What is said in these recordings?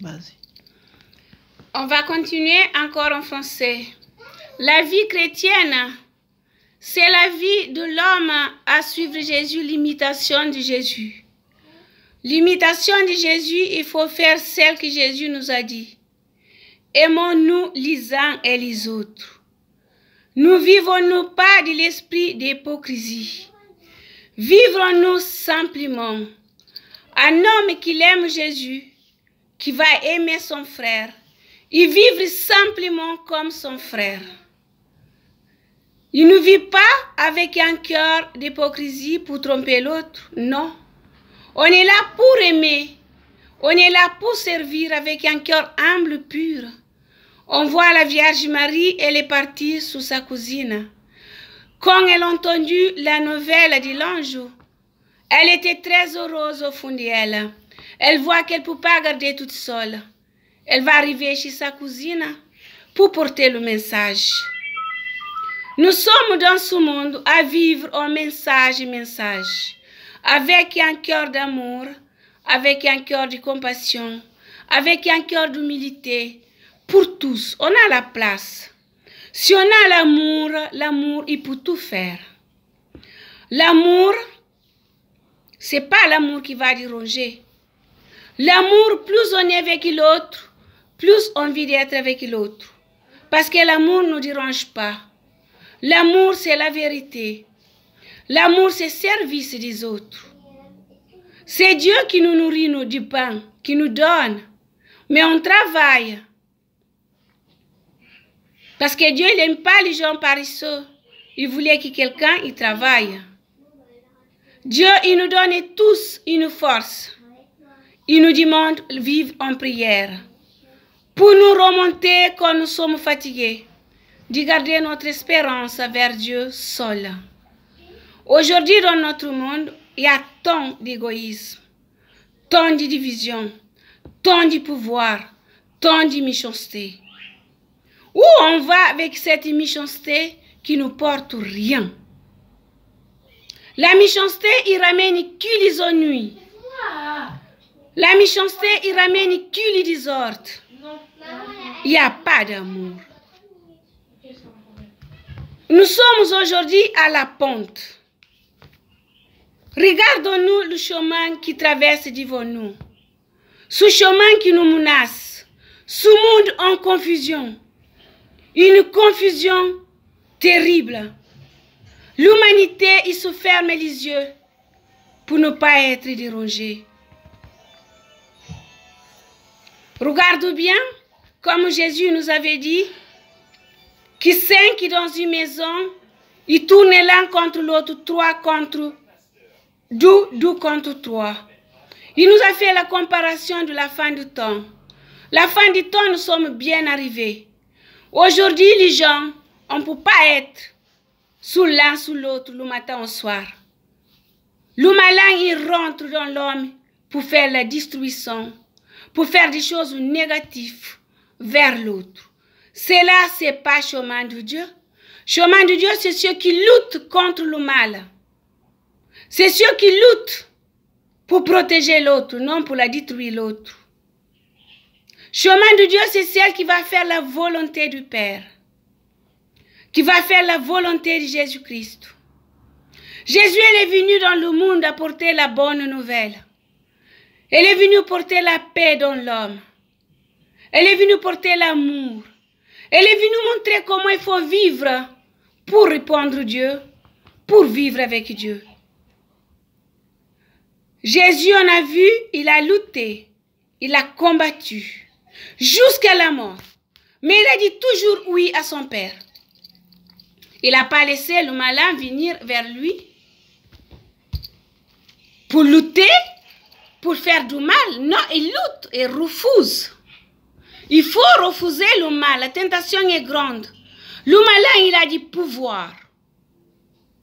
Vas-y. On va continuer encore en français. La vie chrétienne, c'est la vie de l'homme à suivre Jésus, l'imitation de Jésus. L'imitation de Jésus, il faut faire celle que Jésus nous a dit. Aimons-nous les uns et les autres. Ne vivons-nous pas de l'esprit d'hypocrisie. Vivrons-nous simplement. Un homme qui aime Jésus, qui va aimer son frère, il vit simplement comme son frère. Il ne vit pas avec un cœur d'hypocrisie pour tromper l'autre, non. On est là pour aimer, on est là pour servir avec un cœur humble, pur. On voit la Vierge Marie, elle est partie sous sa cousine. Quand elle a entendu la nouvelle de l'ange, elle était très heureuse au fond d'elle. Elle voit qu'elle ne peut pas garder toute seule. Elle va arriver chez sa cousine pour porter le message. Nous sommes dans ce monde à vivre un message, avec un cœur d'amour, avec un cœur de compassion, avec un cœur d'humilité. Pour tous, on a la place. Si on a l'amour, l'amour, il peut tout faire. L'amour, c'est pas l'amour qui va déranger. L'amour, plus on est avec l'autre, plus on vit d'être avec l'autre. Parce que l'amour ne nous dérange pas. L'amour, c'est la vérité. L'amour, c'est service des autres. C'est Dieu qui nous nourrit du pain, qui nous donne. Mais on travaille. Parce que Dieu, il n'aime pas les gens paresseux. Il voulait que quelqu'un y travaille. Dieu, il nous donne tous une force. Il nous demande de vivre en prière. Pour nous remonter quand nous sommes fatigués. De garder notre espérance vers Dieu seul. Aujourd'hui, dans notre monde, il y a tant d'égoïsme, tant de division, tant de pouvoir, tant de méchanceté. Où on va avec cette méchanceté qui ne porte rien? La méchanceté, il ramène que les ennuis. La méchanceté, il ramène que les désordres. Il n'y a pas d'amour. Nous sommes aujourd'hui à la pente. Regardons-nous le chemin qui traverse devant nous. Ce chemin qui nous menace. Ce monde en confusion. Une confusion terrible. L'humanité, il se ferme les yeux pour ne pas être dérangée. Regarde bien, comme Jésus nous avait dit, que 5 dans une maison, ils tournent l'un contre l'autre, 3 contre 2 contre 3. Il nous a fait la comparaison de la fin du temps. La fin du temps, nous sommes bien arrivés. Aujourd'hui, les gens, on ne peut pas être sous l'un, sous l'autre, le matin au soir. Le malin, il rentre dans l'homme pour faire la destruction, pour faire des choses négatives vers l'autre. Cela, ce n'est pas le chemin de Dieu. Le chemin de Dieu, c'est ceux qui luttent contre le mal. C'est ceux qui luttent pour protéger l'autre, non pour la détruire l'autre. Le chemin de Dieu, c'est celle qui va faire la volonté du Père, qui va faire la volonté de Jésus-Christ. Jésus, elle est venu dans le monde apporter la bonne nouvelle. Elle est venue porter la paix dans l'homme. Elle est venue porter l'amour. Elle est venue montrer comment il faut vivre pour répondre à Dieu, pour vivre avec Dieu. Jésus, on a vu, il a lutté, il a combattu jusqu'à la mort. Mais il a dit toujours oui à son Père. Il n'a pas laissé le malin venir vers lui pour lutter, pour faire du mal. Non, il lutte et refuse. Il faut refuser le mal. La tentation est grande. Le malin, il a du pouvoir,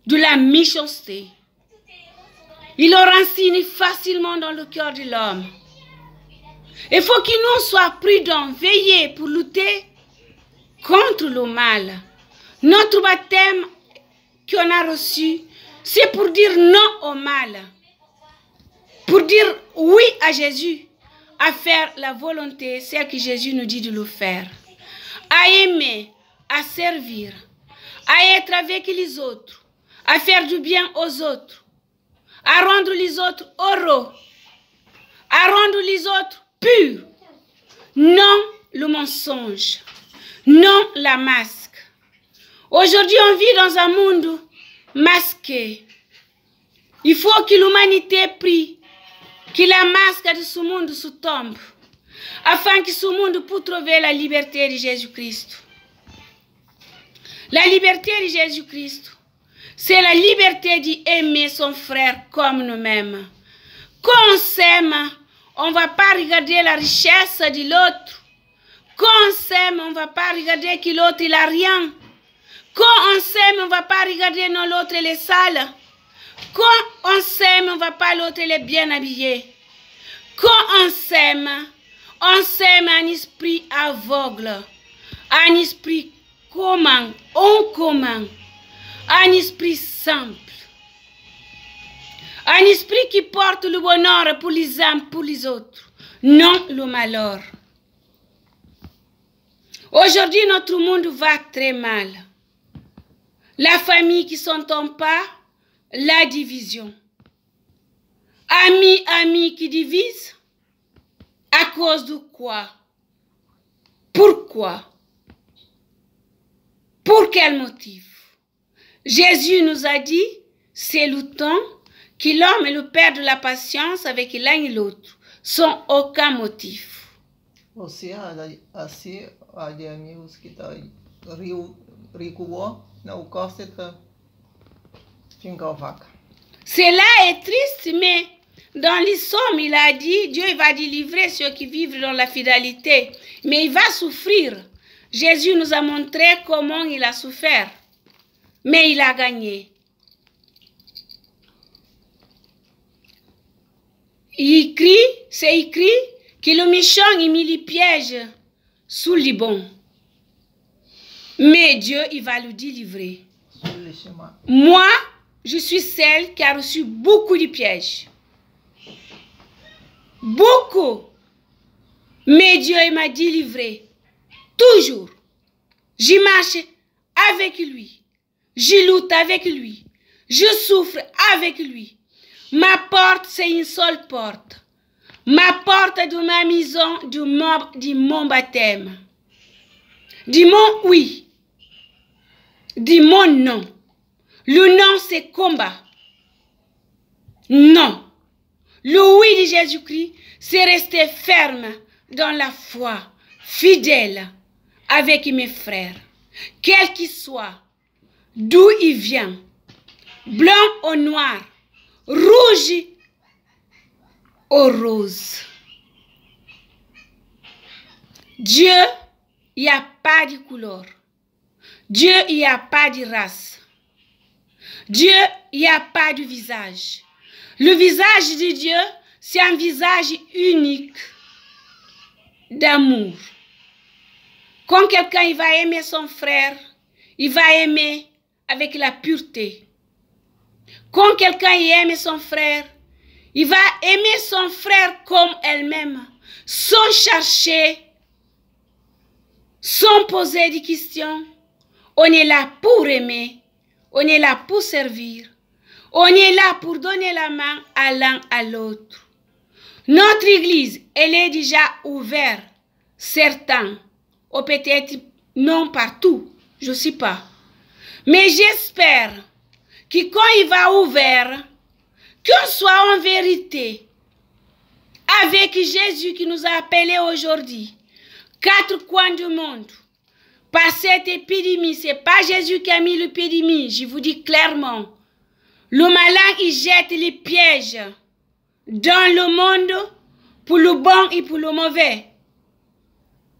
de la méchanceté. Il le renseigne facilement dans le cœur de l'homme. Il faut que nous soyons prudents, veillés pour lutter contre le mal. Notre baptême qu'on a reçu, c'est pour dire non au mal. Pour dire oui à Jésus. à faire la volonté, celle que Jésus nous dit de le faire. À aimer, à servir, à être avec les autres, à faire du bien aux autres, à rendre les autres heureux, à rendre les autres purs. Non le mensonge, non la masque. Aujourd'hui, on vit dans un monde masqué. Il faut que l'humanité prie, que la masque de ce monde se tombe, afin que ce monde puisse trouver la liberté de Jésus-Christ. La liberté de Jésus-Christ, c'est la liberté d'aimer son frère comme nous-mêmes. Quand on s'aime, on ne va pas regarder la richesse de l'autre. Quand on s'aime, on ne va pas regarder que l'autre il n'a rien. Quand on s'aime, on ne va pas regarder non l'autre il est sale. Quand on s'aime, on ne va pas l'autre il est bien habillé. Quand on s'aime un esprit aveugle, un esprit commun, un esprit simple. Un esprit qui porte le bonheur pour les âmes, pour les autres, non le malheur. Aujourd'hui, notre monde va très mal. La famille qui ne s'entend pas, la division. Amis qui divisent, à cause de quoi? Pourquoi? Pour quel motif? Jésus nous a dit, c'est le temps que l'homme est le père de la patience avec l'un et l'autre, sans aucun motif. Aussi, amigos que estão Cela est triste, mais dans les Psaumes, il a dit, Dieu va délivrer ceux qui vivent dans la fidélité, mais il va souffrir. Jésus nous a montré comment il a souffert, mais il a gagné. C'est écrit que le méchant il mit les pièges sous les bons. Mais Dieu, il va le délivrer. Moi, je suis celle qui a reçu beaucoup de pièges. Beaucoup. Mais Dieu, il m'a délivré. Toujours. Je marche avec lui. Je lutte avec lui. Je souffre avec lui. Ma porte, c'est une seule porte. Ma porte de ma maison, de mon baptême. De mon oui. De mon non. Le non, c'est combat. Non. Le oui de Jésus-Christ, c'est rester ferme dans la foi, fidèle avec mes frères. Quel qu'il soit, d'où il vient, blanc ou noir, rouge ou rose. Dieu, il n'y a pas de couleur. Dieu, il n'y a pas de race. Dieu, il n'y a pas de visage. Le visage de Dieu, c'est un visage unique d'amour. Quand quelqu'un il va aimer son frère, il va aimer avec la pureté. Quand quelqu'un aime son frère, il va aimer son frère comme elle-même, sans chercher, sans poser de questions. On est là pour aimer, on est là pour servir, on est là pour donner la main à l'un à l'autre. Notre église, elle est déjà ouverte, certains, ou peut-être non partout, je ne sais pas. Mais j'espère que quand il va ouvert, qu'on soit en vérité avec Jésus qui nous a appelés aujourd'hui, 4 coins du monde. Par cette épidémie, ce n'est pas Jésus qui a mis l'épidémie, je vous dis clairement. Le malin, il jette les pièges dans le monde pour le bon et pour le mauvais.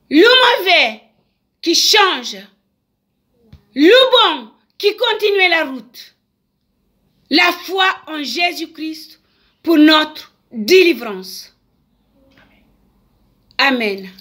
Le mauvais qui change, le bon qui continue la route. La foi en Jésus-Christ pour notre délivrance. Amen.